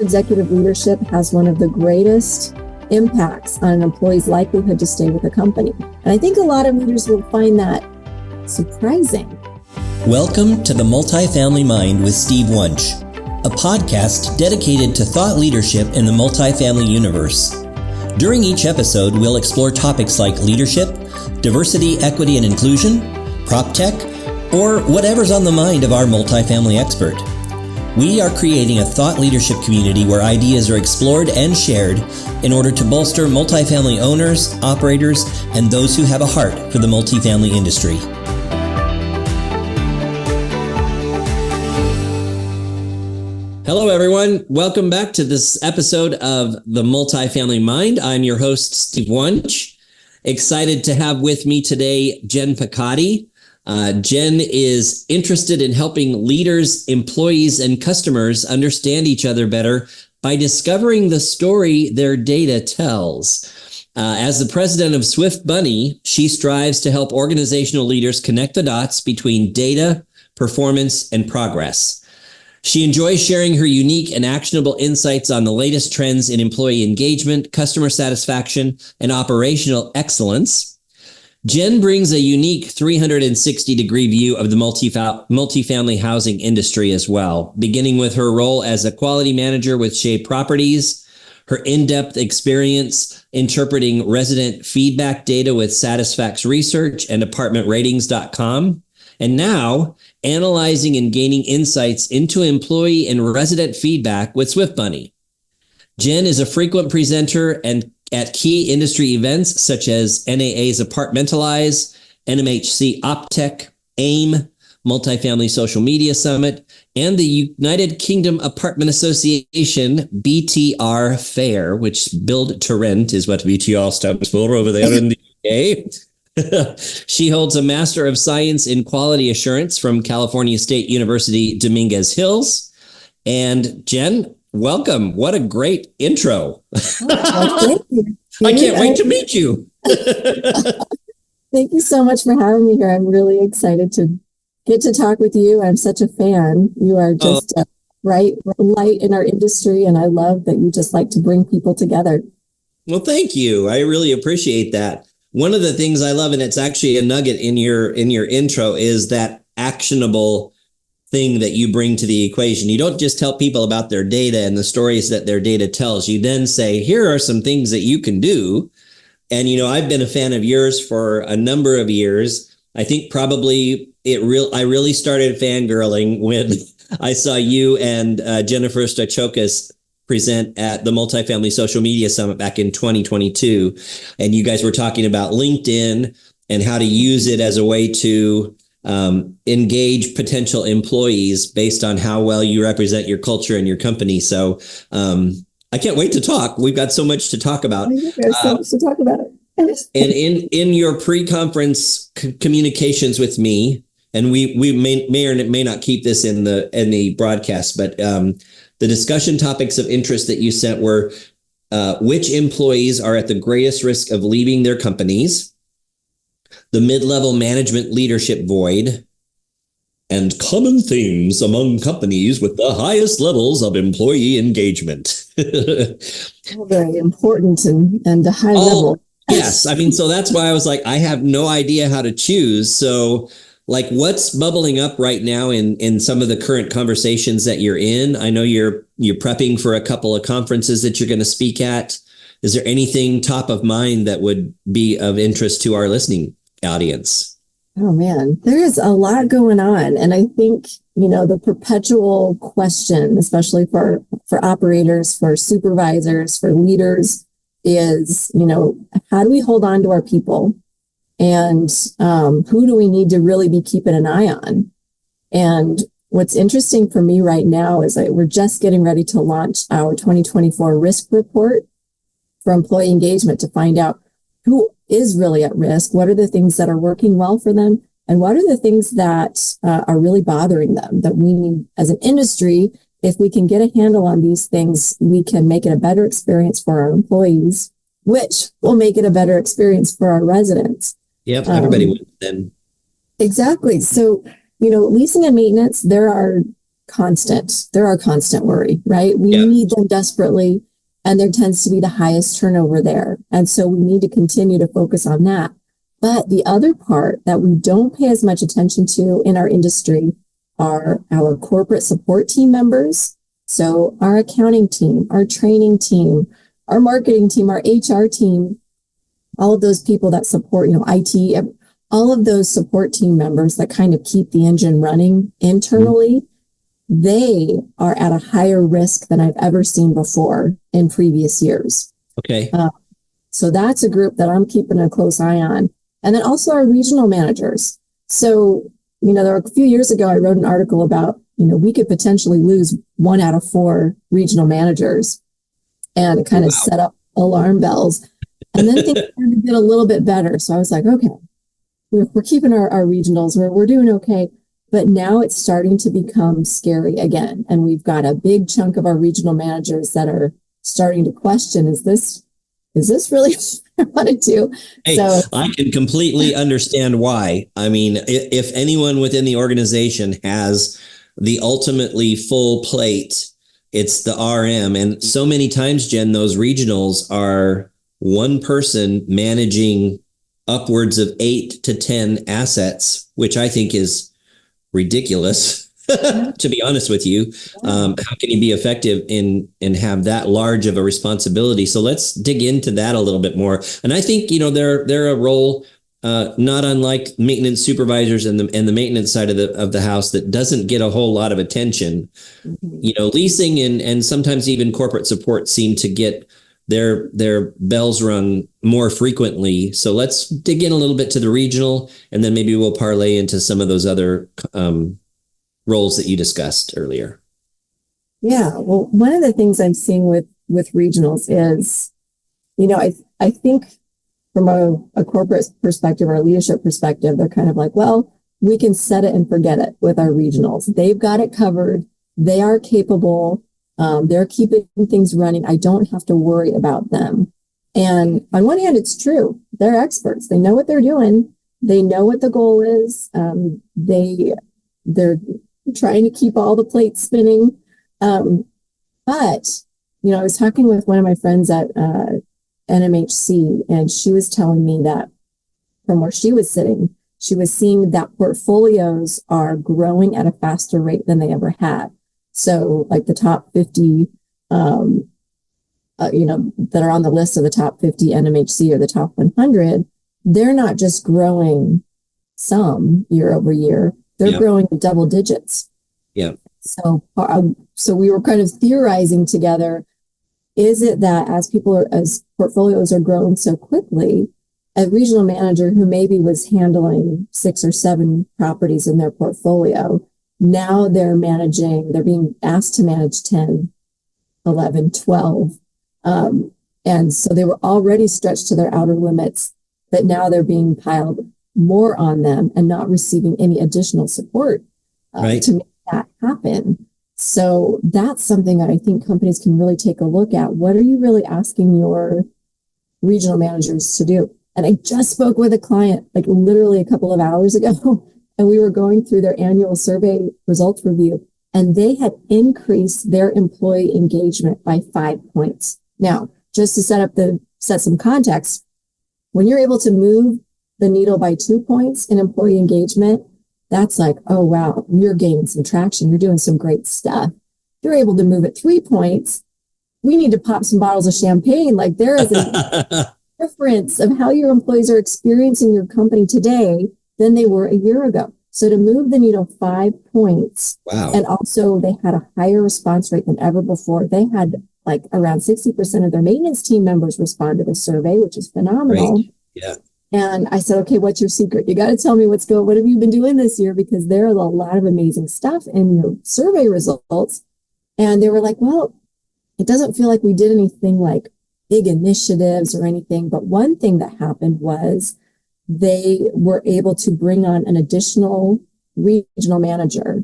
Executive leadership has one of the greatest impacts on an employee's likelihood to stay with a company. And I think a lot of leaders will find that surprising. Welcome to the Multifamily Mind with Steve Wunch, a podcast dedicated to thought leadership in the multifamily universe. During each episode, we'll explore topics like leadership, diversity, equity, and inclusion, prop tech, or whatever's on the mind of our multifamily expert. We are creating a thought leadership community where ideas are explored and shared in order to bolster multifamily owners, operators, and those who have a heart for the multifamily industry. Hello, everyone. Welcome back to this episode of The Multifamily Mind. I'm your host, Steve Wunch. Excited to have with me today Jen Piccotti. Jen is interested in helping leaders, employees, and customers understand each other better by discovering the story their data tells. As the president of Swift Bunny, she strives to help organizational leaders connect the dots between data, performance, and progress. She enjoys sharing her unique and actionable insights on the latest trends in employee engagement, customer satisfaction, and operational excellence. Jen brings a unique 360-degree view of the multifamily housing industry as well, beginning with her role as a quality manager with Shea Properties, her in-depth experience interpreting resident feedback data with Satisfax Research and ApartmentRatings.com, and now analyzing and gaining insights into employee and resident feedback with Swift Bunny. Jen is a frequent presenter and at key industry events such as NAA's Apartmentalize, NMHC OpTech, AIM, Multifamily Social Media Summit, and the United Kingdom Apartment Association BTR Fair, which Build to Rent is what BTR stands for over there in the UK. She holds a Master of Science in Quality Assurance from California State University, Dominguez Hills. And Jen, welcome. What a great intro. Well, thank you. I can't wait to meet you. Thank you so much for having me here. I'm really excited to get to talk with you. I'm such a fan. You are just a bright light in our industry, and I love that you just like to bring people together. Well, thank you. I really appreciate that. One of the things I love, and it's actually a nugget in your intro, is that actionable thing that you bring to the equation. You don't just tell people about their data and the stories that their data tells. You then say, here are some things that you can do. And, you know, I've been a fan of yours for a number of years. I think probably I really started fangirling when I saw you and Jennifer Stachokas present at the Multifamily Social Media Summit back in 2022. And you guys were talking about LinkedIn and how to use it as a way to engage potential employees based on how well you represent your culture and your company. So I can't wait to talk. We've got so much to talk about. There's so much to talk about. And in your pre-conference communications with me, and we may or may not keep this in the broadcast, but the discussion topics of interest that you sent were which employees are at the greatest risk of leaving their companies, the mid-level management leadership void, and common themes among companies with the highest levels of employee engagement. All very important and a high level. Yes. I mean, so that's why I was like, I have no idea how to choose. So like, what's bubbling up right now in some of the current conversations that you're in? I know you're prepping for a couple of conferences that you're going to speak at. Is there anything top of mind that would be of interest to our listening audience? Oh man, there is a lot going on. And I think, you know, the perpetual question, especially for operators, for supervisors, for leaders is, you know, how do we hold on to our people? And who do we need to really be keeping an eye on? And what's interesting for me right now is that we're just getting ready to launch our 2024 risk report for employee engagement to find out who is really at risk, what are the things that are working well for them, and what are the things that are really bothering them that we need as an industry. If we can get a handle on these things, we can make it a better experience for our employees, which will make it a better experience for our residents. Yep, everybody wins then. Exactly. So, you know, leasing and maintenance, there are constant. They're our constant worry, right? We Yeah. need them desperately, and there tends to be the highest turnover there. And so we need to continue to focus on that. But the other part that we don't pay as much attention to in our industry are our corporate support team members. So our accounting team, our training team, our marketing team, our HR team, all of those people that support, IT, all of those support team members that kind of keep the engine running internally, they are at a higher risk than I've ever seen before in previous years. Okay. So that's a group that I'm keeping a close eye on. And then also our regional managers. So, there were a few years ago, I wrote an article about, we could potentially lose 1 out of 4 regional managers, and it kind of set up alarm bells. And then things started to get a little bit better. So I was like, okay, we're keeping our regionals, we're doing okay. But now it's starting to become scary again. And we've got a big chunk of our regional managers that are starting to question, is this really what I want to do? Hey, So I can completely understand why. I mean, if anyone within the organization has the ultimately full plate, it's the RM. And so many times, Jen, those regionals are one person managing upwards of 8 to 10 assets, which I think is ridiculous. To be honest with you, how can you be effective and have that large of a responsibility? So let's dig into that a little bit more. And I think they're a role not unlike maintenance supervisors and the maintenance side of the house that doesn't get a whole lot of attention. Leasing and sometimes even corporate support seem to get their bells rung more frequently. So let's dig in a little bit to the regional, and then maybe we'll parlay into some of those other roles that you discussed earlier. Yeah, well, one of the things I'm seeing with regionals is, I think from a corporate perspective or a leadership perspective, they're kind of like, well, we can set it and forget it with our regionals. They've got it covered. They are capable. They're keeping things running. I don't have to worry about them. And on one hand, it's true. They're experts. They know what they're doing. They know what the goal is. They're trying to keep all the plates spinning. But, I was talking with one of my friends at NMHC, and she was telling me that from where she was sitting, she was seeing that portfolios are growing at a faster rate than they ever had. So like the top 50, that are on the list of the top 50 NMHC or the top 100, they're not just growing some year over year. They're growing in double digits. Yeah. So we were kind of theorizing together, is it that as portfolios are growing so quickly, a regional manager who maybe was handling 6 or 7 properties in their portfolio, now they're being asked to manage 10, 11, 12. And so they were already stretched to their outer limits, but now they're being piled more on them and not receiving any additional support to make that happen. So that's something that I think companies can really take a look at. What are you really asking your regional managers to do? And I just spoke with a client like literally a couple of hours ago, and we were going through their annual survey results review, and they had increased their employee engagement by 5 points. Now, just to set some context, when you're able to move the needle by 2 points in employee engagement, that's like, oh, wow, you're gaining some traction. You're doing some great stuff. You're able to move it 3 points. We need to pop some bottles of champagne. Like there is a difference of how your employees are experiencing your company today than they were a year ago. So to move the needle 5 points. Wow. And also they had a higher response rate than ever before. They had like around 60% of their maintenance team members respond to the survey, which is phenomenal. Great. Yeah. And I said, okay, what's your secret? You got to tell me what have you been doing this year? Because there are a lot of amazing stuff in your survey results. And they were like, well, it doesn't feel like we did anything like big initiatives or anything. But one thing that happened was they were able to bring on an additional regional manager,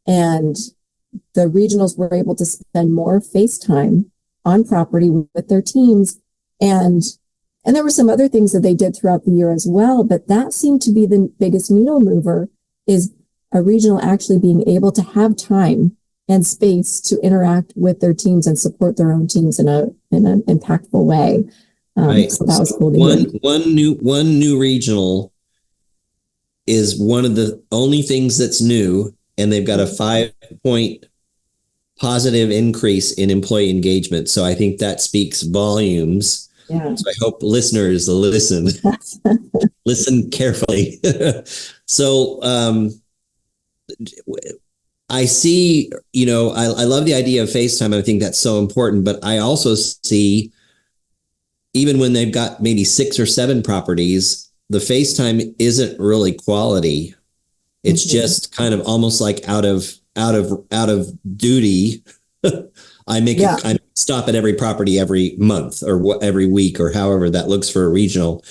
and the regionals were able to spend more face time on property with their teams. And there were some other things that they did throughout the year as well, but that seemed to be the biggest needle mover, is a regional actually being able to have time and space to interact with their teams and support their own teams in an impactful way. Right. So that was cool to One hear. one new regional is one of the only things that's new, and they've got a 5-point positive increase in employee engagement. So I think that speaks volumes. Yeah. So I hope listeners listen carefully. So I see, I love the idea of FaceTime. I think that's so important, but I also see, even when they've got maybe 6 or 7 properties, the FaceTime isn't really quality. It's just kind of almost like out of duty. I stop at every property every month or every week or however that looks for a regional.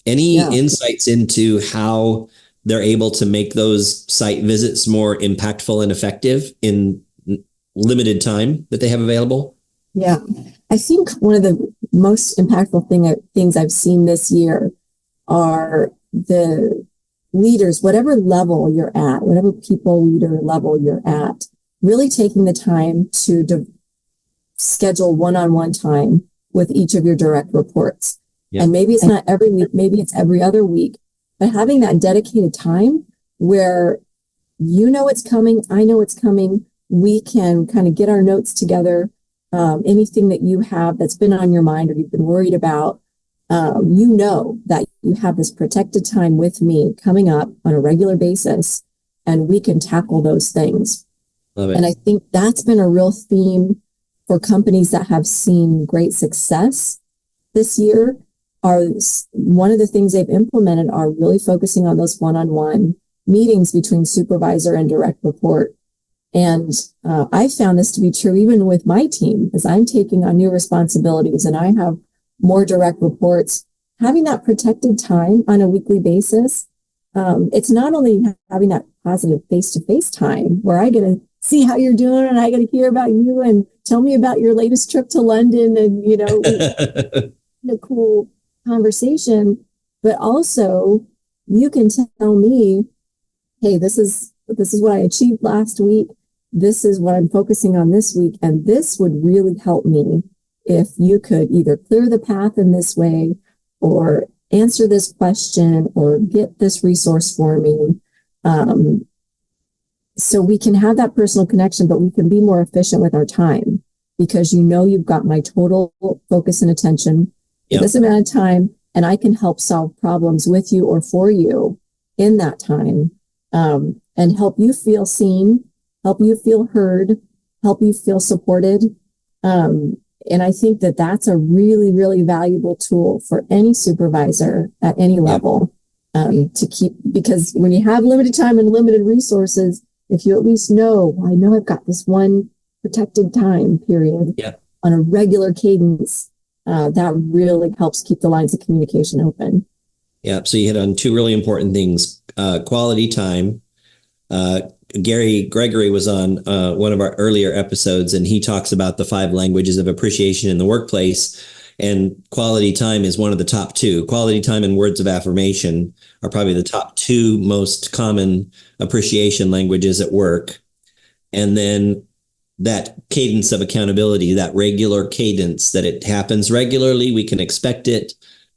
Any insights into how they're able to make those site visits more impactful and effective in limited time that they have available? Yeah, I think one of the most impactful things I've seen this year are the leaders, whatever level you're at, whatever people leader level you're at, really taking the time to schedule one-on-one time with each of your direct reports. Yep. And maybe it's not every week, maybe it's every other week, but having that dedicated time where you know it's coming, I know it's coming, we can kind of get our notes together, anything that you have that's been on your mind or you've been worried about, you know that you have this protected time with me coming up on a regular basis, and we can tackle those things. Love it. And I think that's been a real theme for companies that have seen great success this year. Are one of the things they've implemented are really focusing on those one-on-one meetings between supervisor and direct report. And I found this to be true even with my team as I'm taking on new responsibilities and I have more direct reports. Having that protected time on a weekly basis, it's not only having that positive face-to-face time where I get to see how you're doing and I get to hear about you and tell me about your latest trip to London and, a cool conversation, but also you can tell me, hey, this is what I achieved last week. This is what I'm focusing on this week. And this would really help me if you could either clear the path in this way or answer this question or get this resource for me. So we can have that personal connection, but we can be more efficient with our time because you've got my total focus and attention for this amount of time, and I can help solve problems with you or for you in that time, and help you feel seen, help you feel heard, help you feel supported. And I think that that's a really, really valuable tool for any supervisor at any level, to keep, because when you have limited time and limited resources, if you at least know, I know I've got this one protected time period on a regular cadence, that really helps keep the lines of communication open. Yeah. So you hit on 2 really important things, quality time. Gary Gregory was on one of our earlier episodes, and he talks about the 5 languages of appreciation in the workplace. And quality time is one of the top 2. Quality time and words of affirmation are probably the top 2 most common appreciation languages at work. And then that cadence of accountability, that regular cadence, that it happens regularly, we can expect it.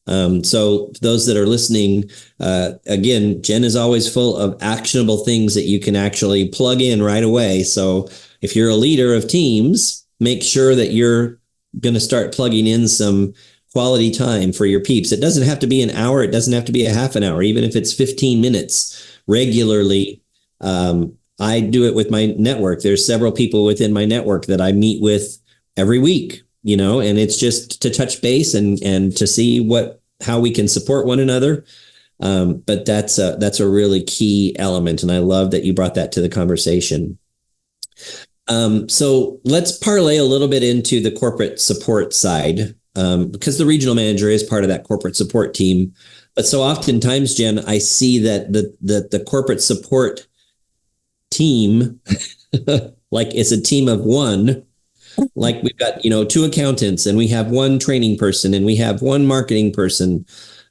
So those that are listening, again, Jen is always full of actionable things that you can actually plug in right away. So if you're a leader of teams, make sure that you're going to start plugging in some quality time for your peeps. It doesn't have to be an hour. It doesn't have to be a half an hour, even if it's 15 minutes regularly. I do it with my network. There's several people within my network that I meet with every week, and it's just to touch base and to see how we can support one another. But that's a really key element. And I love that you brought that to the conversation. So let's parlay a little bit into the corporate support side, because the regional manager is part of that corporate support team. But so oftentimes, Jen, I see that the corporate support team, like it's a team of one, like we've got, 2 accountants and we have 1 training person and we have 1 marketing person.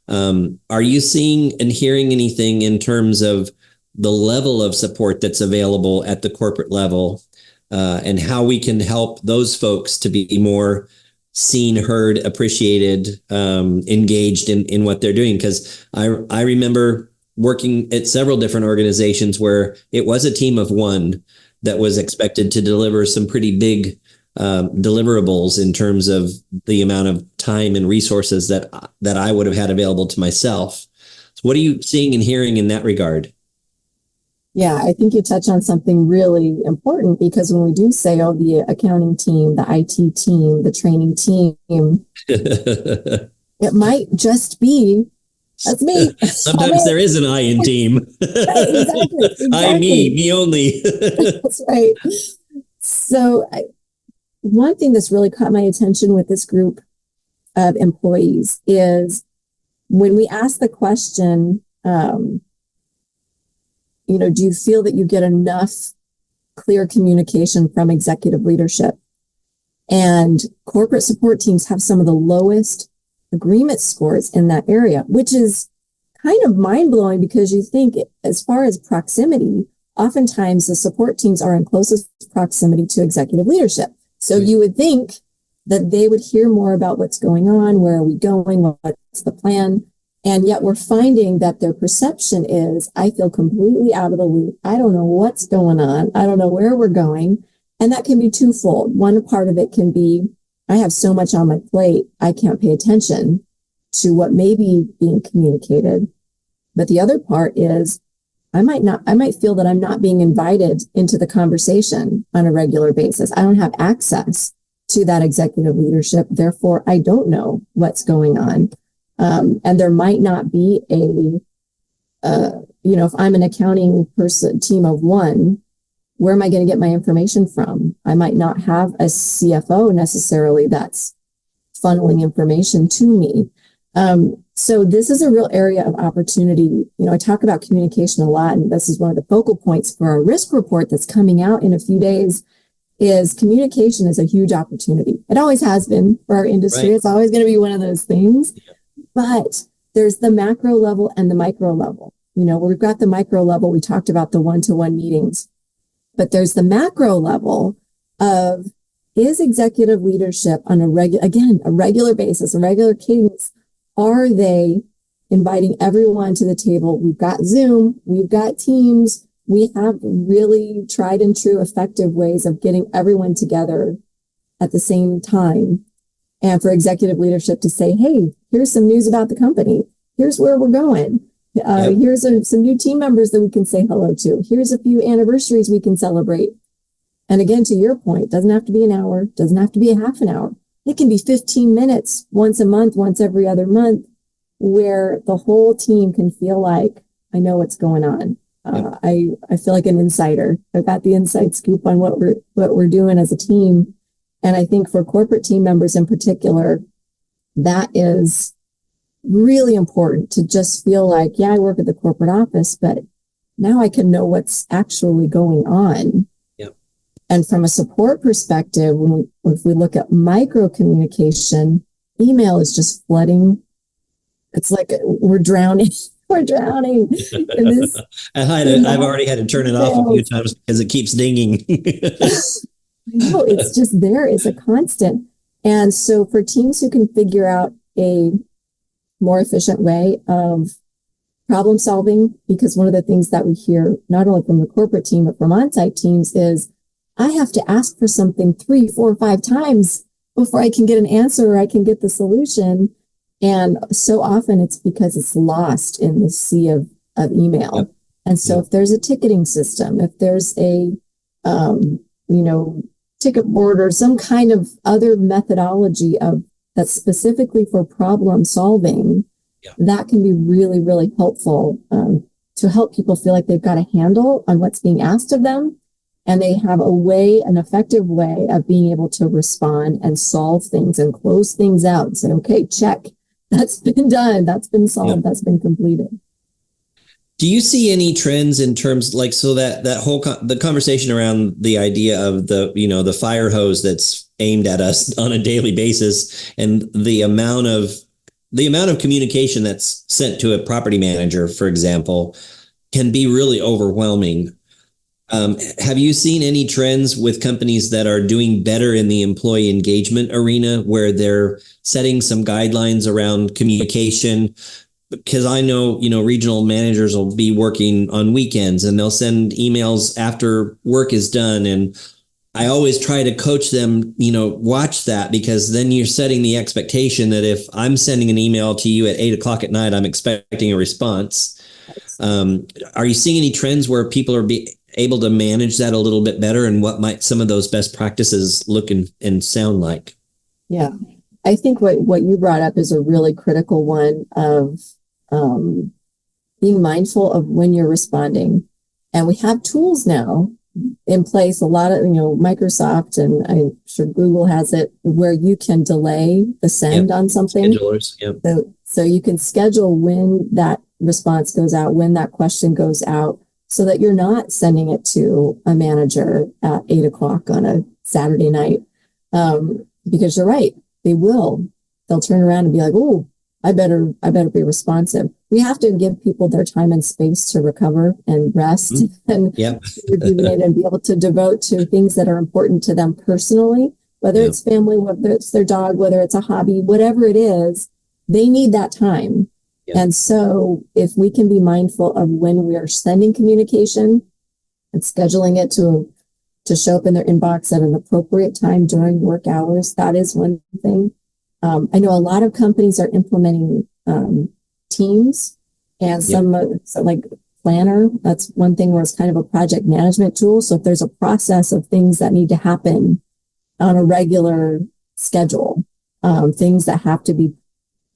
Are you seeing and hearing anything in terms of the level of support that's available at the corporate level? and how we can help those folks to be more seen, heard, appreciated, engaged in what they're doing. Because I remember working at several different organizations where it was a team of one that was expected to deliver some pretty big deliverables in terms of the amount of time and resources that I would have had available to myself. So what are you seeing and hearing in that regard? Yeah, I think you touch on something really important, because when we do say, oh, the accounting team, the IT team, the training team, it might just be, that's me. Sometimes there is an I in team. Right, exactly. I, me only. That's right. So one thing that's really caught my attention with this group of employees is when we ask the question, do you feel that you get enough clear communication from executive leadership? And corporate support teams have some of the lowest agreement scores in that area, which is kind of mind blowing, because you think, as far as proximity, oftentimes the support teams are in closest proximity to executive leadership. So you would think that they would hear more about what's going on, where are we going, what's the plan. And yet we're finding that their perception is, I feel completely out of the loop. I don't know what's going on. I don't know where we're going. And that can be twofold. One part of it can be, I have so much on my plate, I can't pay attention to what may be being communicated. But the other part is, I might feel that I'm not being invited into the conversation on a regular basis. I don't have access to that executive leadership. Therefore, I don't know what's going on. And there might not be if I'm an accounting person, team of one, where am I going to get my information from? I might not have a CFO necessarily that's funneling information to me. So this is a real area of opportunity. I talk about communication a lot, and this is one of the focal points for our risk report that's coming out in a few days. Is communication is a huge opportunity. It always has been for our industry. Right. It's always going to be one of those things. Yeah. But there's the macro level and the micro level. We've got the micro level. We talked about the one-to-one meetings, but there's the macro level of, is executive leadership on a regular basis, a regular cadence? Are they inviting everyone to the table? We've got Zoom, we've got Teams. We have really tried and true effective ways of getting everyone together at the same time. And for executive leadership to say, hey, here's some news about the company. Here's where we're going. Here's some new team members that we can say hello to. Here's a few anniversaries we can celebrate. And again, to your point, doesn't have to be an hour, doesn't have to be a half an hour. It can be 15 minutes once a month, once every other month, where the whole team can feel like, I know what's going on. I feel like an insider. I've got the inside scoop on what we're doing as a team. And I think for corporate team members in particular, that is really important, to just feel like, yeah, I work at the corporate office, but now I can know what's actually going on. Yep. And from a support perspective, if we look at micro communication, email is just flooding. It's like we're drowning. We're drowning in this. I've already had to turn it off a few times because it keeps dinging. No, it's just there. It's a constant. And so for teams who can figure out a more efficient way of problem solving, because one of the things that we hear, not only from the corporate team, but from on-site teams, is I have to ask for something 3, 4, 5 times before I can get an answer or I can get the solution. And so often it's because it's lost in the sea of email. Yep. And so if there's a ticketing system, if there's a, ticket board or some kind of other methodology that's specifically for problem solving, that can be really, really helpful to help people feel like they've got a handle on what's being asked of them. And they have an effective way of being able to respond and solve things and close things out and say, okay, check. That's been done. That's been solved. That's been completed. Do you see any trends in terms that whole the conversation around the idea of the fire hose that's aimed at us on a daily basis, and the amount of communication that's sent to a property manager, for example, can be really overwhelming. Have you seen any trends with companies that are doing better in the employee engagement arena where they're setting some guidelines around communication? Because I know, regional managers will be working on weekends and they'll send emails after work is done. And I always try to coach them, watch that, because then you're setting the expectation that if I'm sending an email to you at 8 o'clock at night, I'm expecting a response. Are you seeing any trends where people are able to manage that a little bit better, and what might some of those best practices look and sound like? Yeah. I think what you brought up is a really critical one of being mindful of when you're responding. And we have tools now in place, a lot of, Microsoft, and I'm sure Google has it, where you can delay the send on something. Schedulers, yep. So you can schedule when that response goes out, when that question goes out, so that you're not sending it to a manager at 8 o'clock on a Saturday night. Because you're right, they'll turn around and be like, oh, I better be responsive. We have to give people their time and space to recover and rest and rejuvenate and be able to devote to things that are important to them personally, whether it's family, whether it's their dog, whether it's a hobby, whatever it is, they need that time. Yeah. And so if we can be mindful of when we are sending communication and scheduling it to show up in their inbox at an appropriate time during work hours, that is one thing. I know a lot of companies are implementing Teams and some like Planner. That's one thing where it's kind of a project management tool. So if there's a process of things that need to happen on a regular schedule, things that have to be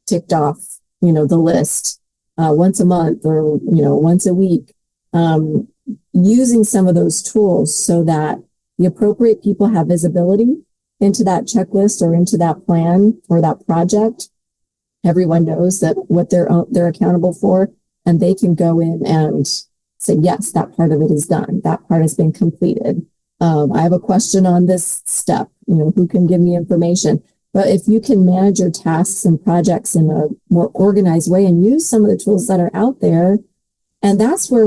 ticked off, the list once a month or, once a week, using some of those tools so that the appropriate people have visibility into that checklist or into that plan or that project. Everyone knows that what they're accountable for, and they can go in and say, yes, that part of it is done. That part has been completed. I have a question on this step, who can give me information? But if you can manage your tasks and projects in a more organized way and use some of the tools that are out there, and that's where,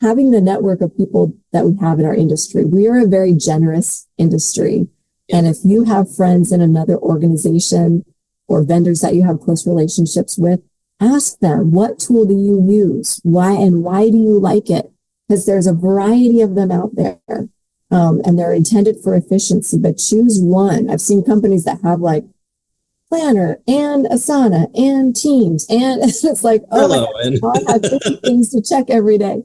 having the network of people that we have in our industry, we are a very generous industry. Yeah. And if you have friends in another organization or vendors that you have close relationships with, ask them, what tool do you use? Why do you like it? Because there's a variety of them out there. And they're intended for efficiency, but choose one. I've seen companies that have like Planner and Asana and Teams, and it's like, oh, I have 50 things to check every day.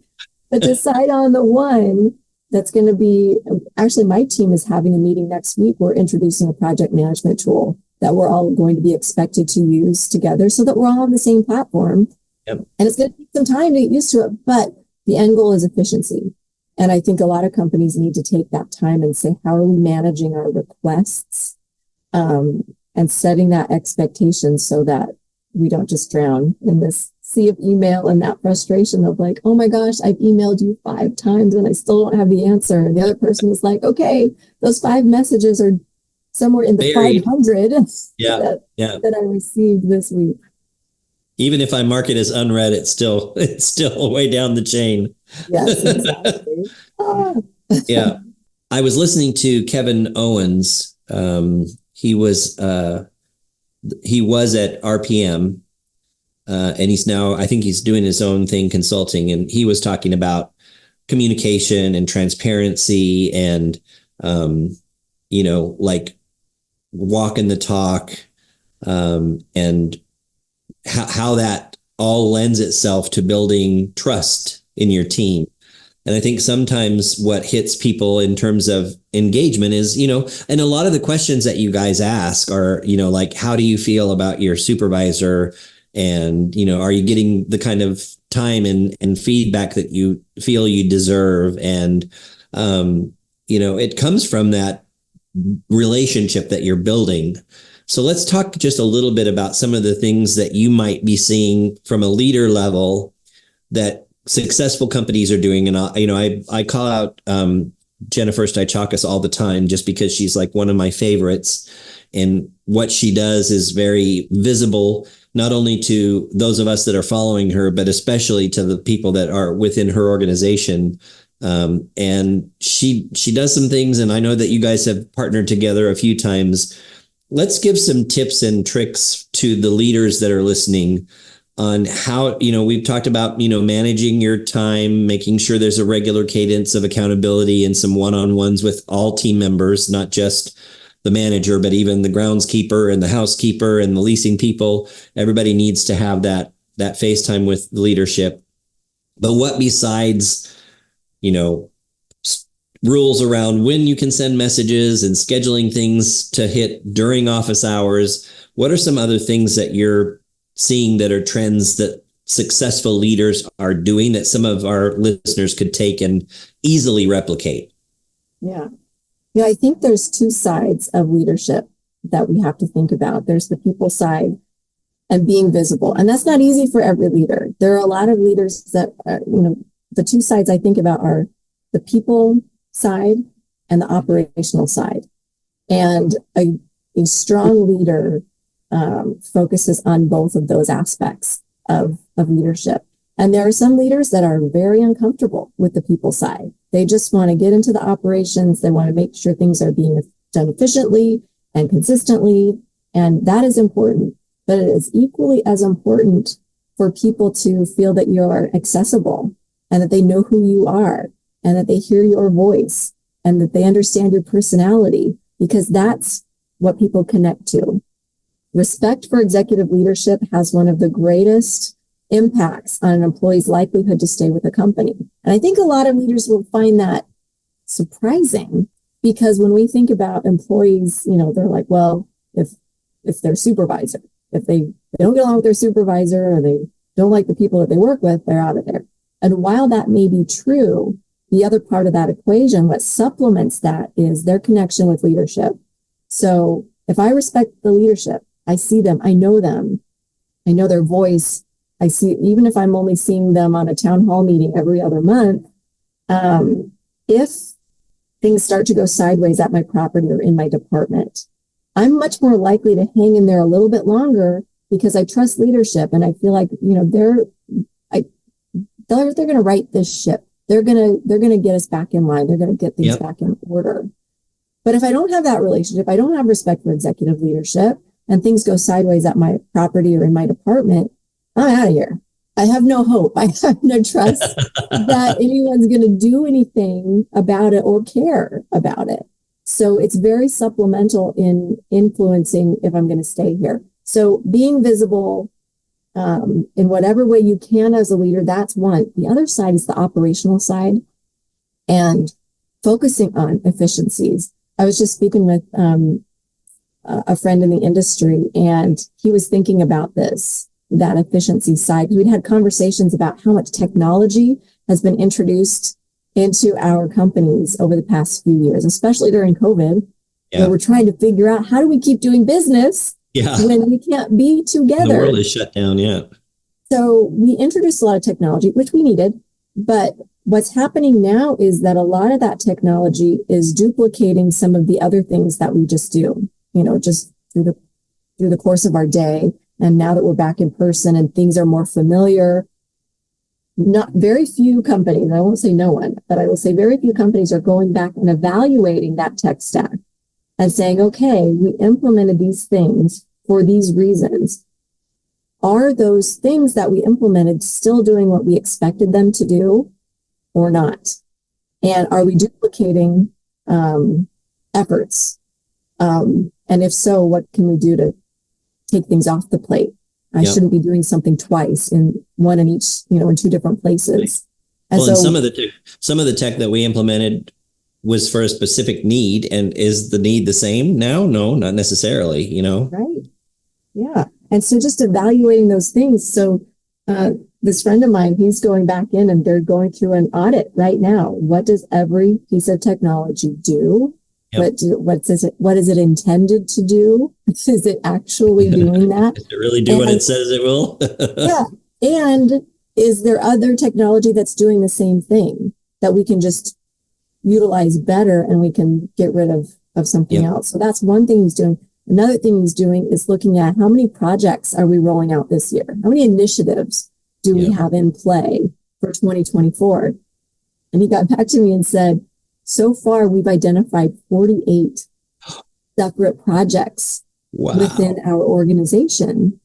But decide on the one that's going to be, actually, my team is having a meeting next week. We're introducing a project management tool that we're all going to be expected to use together so that we're all on the same platform. Yep. And it's going to take some time to get used to it, but the end goal is efficiency. And I think a lot of companies need to take that time and say, how are we managing our requests, and setting that expectation so that we don't just drown in this sea of email and that frustration of like, oh my gosh, I've emailed you 5 times and I still don't have the answer. And the other person is like, okay, those 5 messages are somewhere in the 500 that I received this week. Even if I mark it as unread, it's still way down the chain. Yes, exactly. Yeah. I was listening to Kevin Owens. He was at RPM, and he's now, I think he's doing his own thing, consulting, and he was talking about communication and transparency and, like walking the talk, and how that all lends itself to building trust in your team. And I think sometimes what hits people in terms of engagement is, and a lot of the questions that you guys ask are, like, how do you feel about your supervisor? And, are you getting the kind of time and feedback that you feel you deserve? And, it comes from that relationship that you're building. So let's talk just a little bit about some of the things that you might be seeing from a leader level that successful companies are doing. And I call out Jennifer Steichakis all the time just because she's like one of my favorites. And what she does is very visible, not only to those of us that are following her, but especially to the people that are within her organization. And she does some things, and I know that you guys have partnered together a few times. Let's give some tips and tricks to the leaders that are listening on how, we've talked about, managing your time, making sure there's a regular cadence of accountability and some one-on-ones with all team members, not just the manager, but even the groundskeeper and the housekeeper and the leasing people. Everybody needs to have that FaceTime with the leadership. But what besides, rules around when you can send messages and scheduling things to hit during office hours, what are some other things that you're seeing that are trends that successful leaders are doing that some of our listeners could take and easily replicate? Yeah. Yeah, I think there's two sides of leadership that we have to think about. There's the people side and being visible. And that's not easy for every leader. There are a lot of leaders that, the two sides I think about are the people side and the operational side. And a strong leader focuses on both of those aspects of leadership. And there are some leaders that are very uncomfortable with the people side. They just want to get into the operations. They want to make sure things are being done efficiently and consistently. And that is important. But it is equally as important for people to feel that you are accessible and that they know who you are and that they hear your voice and that they understand your personality, because that's what people connect to. Respect for executive leadership has one of the greatest impacts on an employee's likelihood to stay with a company. And I think a lot of leaders will find that surprising, because when we think about employees, they're like, well, if their supervisor, if they don't get along with their supervisor or they don't like the people that they work with, they're out of there. And while that may be true, the other part of that equation, what supplements that, is their connection with leadership. So if I respect the leadership, I see them, I know their voice. I see, even if I'm only seeing them on a town hall meeting every other month, if things start to go sideways at my property or in my department, I'm much more likely to hang in there a little bit longer because I trust leadership and I feel like, they're going to right this ship. They're going to get us back in line. They're going to get things back in order. But if I don't have that relationship, I don't have respect for executive leadership, and things go sideways at my property or in my department, I'm out of here. I have no hope. I have no trust that anyone's going to do anything about it or care about it. So it's very supplemental in influencing if I'm going to stay here. So being visible in whatever way you can as a leader, that's one. The other side is the operational side and focusing on efficiencies. I was just speaking with a friend in the industry, and he was thinking about that efficiency side. We'd had conversations about how much technology has been introduced into our companies over the past few years, especially during COVID, where we're trying to figure out how do we keep doing business when we can't be together. The world is shut down, So we introduced a lot of technology, which we needed, but what's happening now is that a lot of that technology is duplicating some of the other things that we just do, just through the course of our day. And now that we're back in person and things are more familiar, not very few companies, I won't say no one, but I will say very few companies are going back and evaluating that tech stack and saying, okay, we implemented these things for these reasons. Are those things that we implemented still doing what we expected them to do or not? And are we duplicating efforts? And if so, what can we do to take things off the plate? I shouldn't be doing something twice in two different places. And and some of the tech that we implemented was for a specific need, and is the need the same now? No, not necessarily, Right. Yeah. And so just evaluating those things. So this friend of mine, he's going back in and they're going through an audit right now. What does every piece of technology do? What is it intended to do? Is it actually doing that? Does it really do what it says it will? Yeah. And is there other technology that's doing the same thing that we can just utilize better and we can get rid of something else? So that's one thing he's doing. Another thing he's doing is looking at how many projects are we rolling out this year? How many initiatives do we have in play for 2024? And he got back to me and said, so far we've identified 48 separate projects within our organization.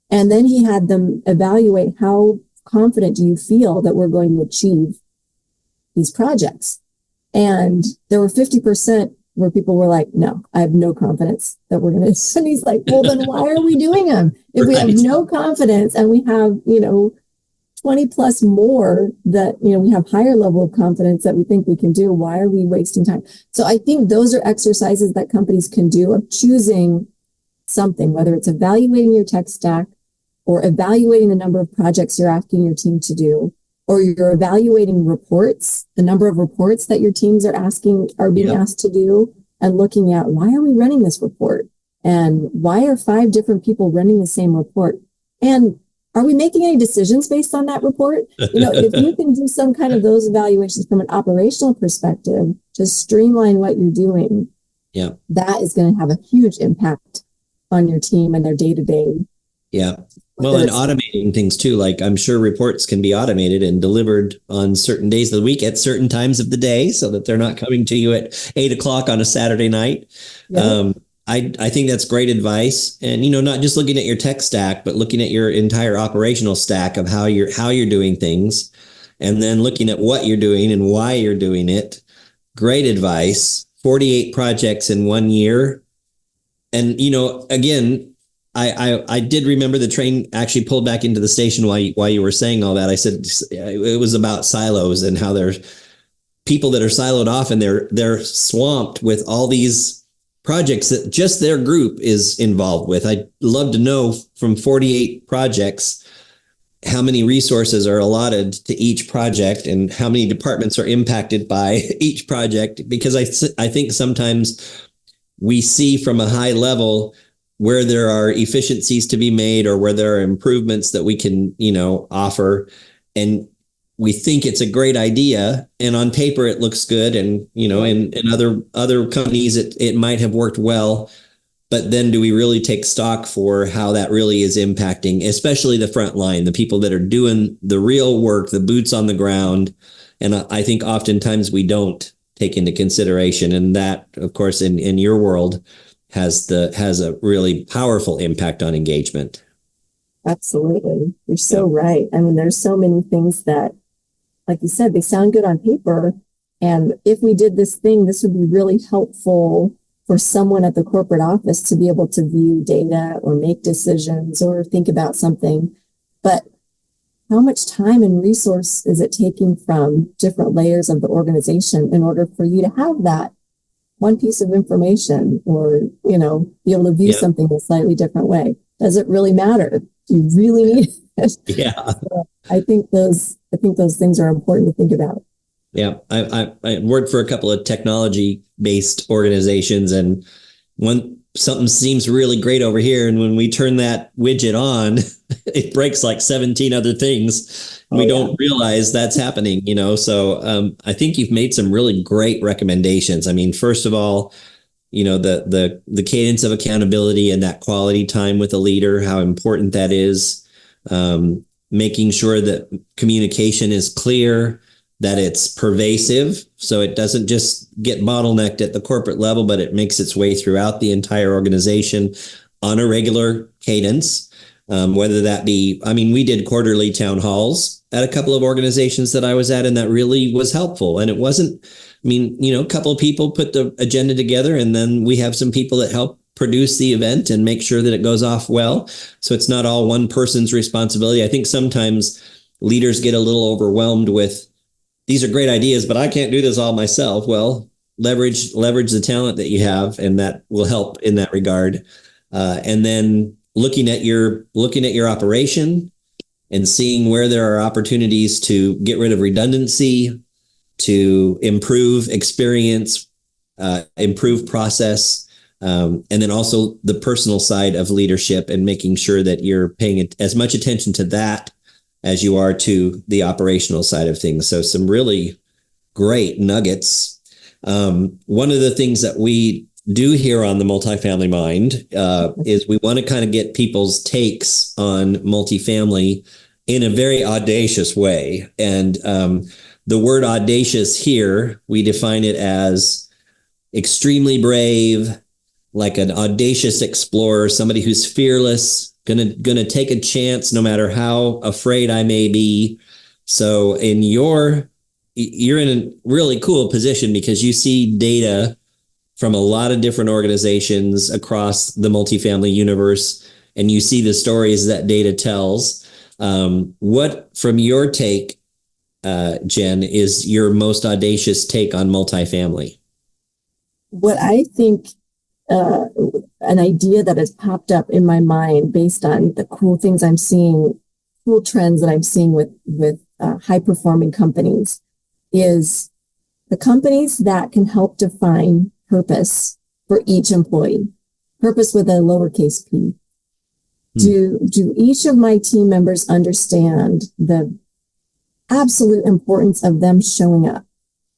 And then he had them evaluate, how confident do you feel that we're going to achieve these projects? And there were 50% where people were like, no, I have no confidence that we're going to. And he's like, well, then why are we doing them? If we have no confidence and we have, 20 plus more that, we have higher level of confidence that we think we can do, why are we wasting time? So I think those are exercises that companies can do of choosing something, whether it's evaluating your tech stack or evaluating the number of projects you're asking your team to do, or you're evaluating reports, the number of reports that your teams are being asked to do, and looking at, why are we running this report? And why are 5 different people running the same report? And are we making any decisions based on that report? If you can do some kind of those evaluations from an operational perspective, just streamline what you're doing. Yeah. That is going to have a huge impact on your team and their day-to-day. Yeah. Well, and automating things too. Like, I'm sure reports can be automated and delivered on certain days of the week at certain times of the day, so that they're not coming to you at 8:00 on a Saturday night. Yep. I think that's great advice. And, not just looking at your tech stack, but looking at your entire operational stack of how you're doing things, and then looking at what you're doing and why you're doing it. Great advice. 48 projects in 1 year. And, again, I did remember the train actually pulled back into the station while you were saying all that. I said it was about silos and how there's people that are siloed off, and they're swamped with all these projects that just their group is involved with. I'd love to know from 48 projects how many resources are allotted to each project and how many departments are impacted by each project, because I think sometimes we see from a high level where there are efficiencies to be made or where there are improvements that we can, offer. And we think it's a great idea, and on paper it looks good. And, in other companies, it might have worked well, but then do we really take stock for how that really is impacting, especially the front line, the people that are doing the real work, the boots on the ground? And I think oftentimes we don't take into consideration. And that, of course, in your world has a really powerful impact on engagement. Absolutely. You're so right. I mean, there's so many things that, like you said, they sound good on paper. And if we did this thing, this would be really helpful for someone at the corporate office to be able to view data or make decisions or think about something. But how much time and resource is it taking from different layers of the organization in order for you to have that one piece of information, or, be able to view something in a slightly different way? Does it really matter? Do you really need it? Yeah. So I think those things are important to think about. Yeah. I worked for a couple of technology-based organizations, and something seems really great over here, and when we turn that widget on, it breaks like 17 other things. We don't realize that's happening, So I think you've made some really great recommendations. I mean, first of all, the cadence of accountability and that quality time with a leader, how important that is. Making sure that communication is clear, that it's pervasive, so it doesn't just get bottlenecked at the corporate level, but it makes its way throughout the entire organization on a regular cadence. Whether that be, we did quarterly town halls at a couple of organizations that I was at, and that really was helpful. And it wasn't, a couple of people put the agenda together, and then we have some people that help produce the event and make sure that it goes off well. So it's not all one person's responsibility. I think sometimes leaders get a little overwhelmed with, these are great ideas, but I can't do this all myself. Well, leverage the talent that you have, and that will help in that regard. And then looking at your operation and seeing where there are opportunities to get rid of redundancy, to improve experience, improve process, and then also the personal side of leadership, and making sure that you're paying as much attention to that as you are to the operational side of things. So some really great nuggets. One of the things that we do here on the Multifamily Mind is we want to kind of get people's takes on multifamily in a very audacious way. And the word audacious here, we define it as extremely brave, like an audacious explorer, somebody who's fearless, gonna take a chance no matter how afraid I may be. So you're in a really cool position because you see data from a lot of different organizations across the multifamily universe, and you see the stories that data tells. What, from your take, Jen, is your most audacious take on multifamily? What I think, an idea that has popped up in my mind based on the cool things I'm seeing, cool trends that I'm seeing with high performing companies, is the companies that can help define purpose for each employee, purpose with a lowercase p. Do each of my team members understand the absolute importance of them showing up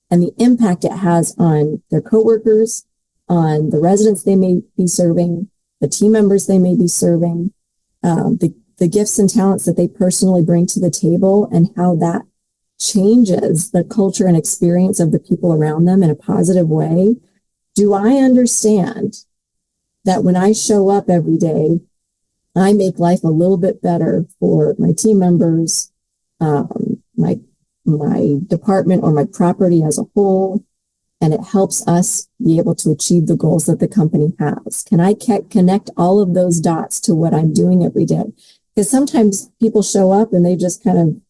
and the impact it has on their coworkers, on the residents they may be serving, the team members they may be serving, the gifts and talents that they personally bring to the table, and how that changes the culture and experience of the people around them in a positive way? Do I understand that when I show up every day, I make life a little bit better for my team members, my department or my property as a whole, and it helps us be able to achieve the goals that the company has? Can I connect all of those dots to what I'm doing every day? Because sometimes people show up and they just kind of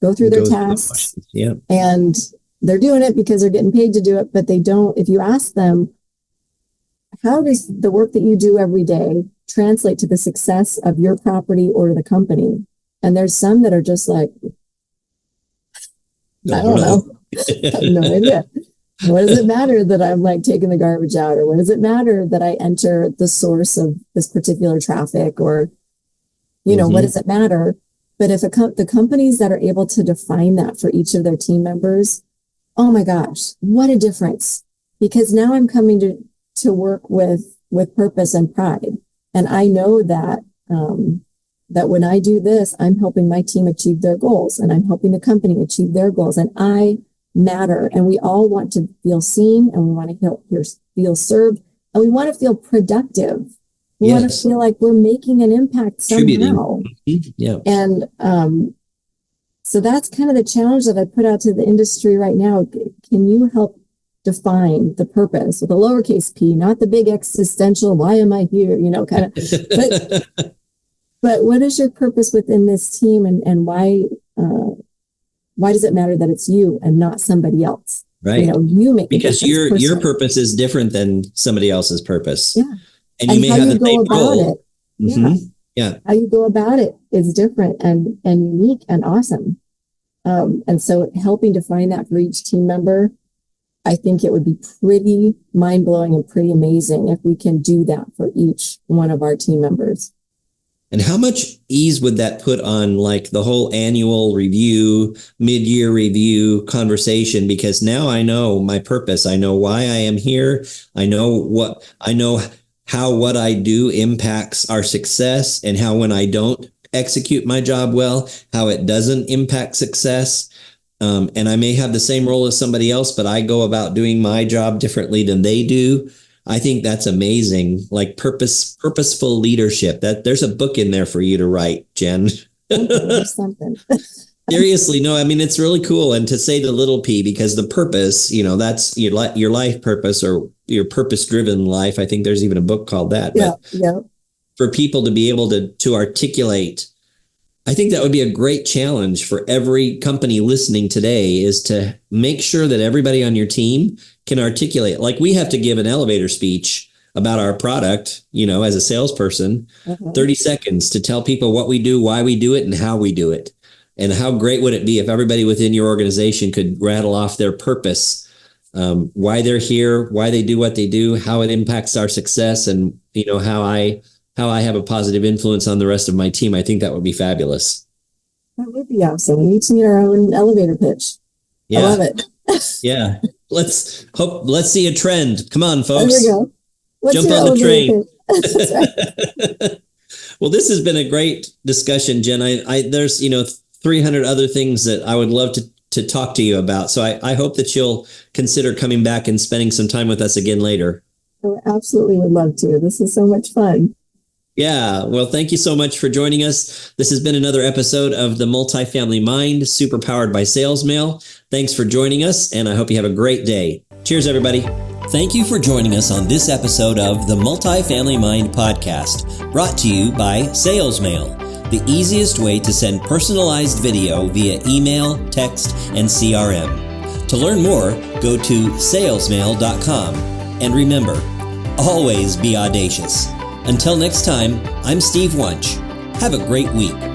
go through their tasks, and they're doing it because they're getting paid to do it, but they don't. If you ask them, how does the work that you do every day translate to the success of your property or the company? And there's some that are just like, I don't know. I have no idea. What does it matter that I'm like taking the garbage out? Or what does it matter that I enter the source of this particular traffic? Or, what does it matter? But if the companies that are able to define that for each of their team members, oh my gosh, what a difference. Because now I'm coming to work with purpose and pride. And I know that, that when I do this, I'm helping my team achieve their goals, and I'm helping the company achieve their goals, and I matter. And we all want to feel seen, and we want to feel served, and we want to feel productive. We want to feel like we're making an impact somehow. Yeah. And so that's kind of the challenge that I put out to the industry right now. Can you help define the purpose with a lowercase p, not the big existential, why am I here, kind of, but what is your purpose within this team, and why does it matter that it's you and not somebody else? Right. You make because your purpose is different than somebody else's purpose. Yeah. And you may have the same goal. Yeah. How you go about it is different and unique and awesome. And so helping define that for each team member, I think it would be pretty mind-blowing and pretty amazing if we can do that for each one of our team members. And how much ease would that put on like the whole annual review, mid-year review conversation? Because now I know my purpose. I know why I am here. I know how what I do impacts our success, and how when I don't execute my job well, how it doesn't impact success. And I may have the same role as somebody else, but I go about doing my job differently than they do. I think that's amazing. Like purposeful leadership. That there's a book in there for you to write, Jen. Something. Seriously, no, I mean, it's really cool. And to say the little p, because the purpose, that's your life purpose, or your purpose-driven life. I think there's even a book called that. But for people to be able to articulate, I think that would be a great challenge for every company listening today, is to make sure that everybody on your team can articulate. Like, we have to give an elevator speech about our product, as a salesperson, 30 seconds to tell people what we do, why we do it, and how we do it. And how great would it be if everybody within your organization could rattle off their purpose, why they're here, why they do what they do, how it impacts our success, and how I have a positive influence on the rest of my team. I think that would be fabulous. That would be awesome. We each need our own elevator pitch. Yeah. I love it. Yeah. Let's see a trend. Come on, folks. There we go. Jump on the train. Right. Well, this has been a great discussion, Jen. There's 300 other things that I would love to talk to you about. So I hope that you'll consider coming back and spending some time with us again later. I absolutely would love to. This is so much fun. Yeah. Well, thank you so much for joining us. This has been another episode of the Multifamily Mind, super powered by Sales Mail. Thanks for joining us, and I hope you have a great day. Cheers, everybody. Thank you for joining us on this episode of the Multifamily Mind podcast, brought to you by Sales Mail, the easiest way to send personalized video via email, text, and CRM. To learn more, go to salesmail.com. And remember, always be audacious. Until next time, I'm Steve Wunch. Have a great week.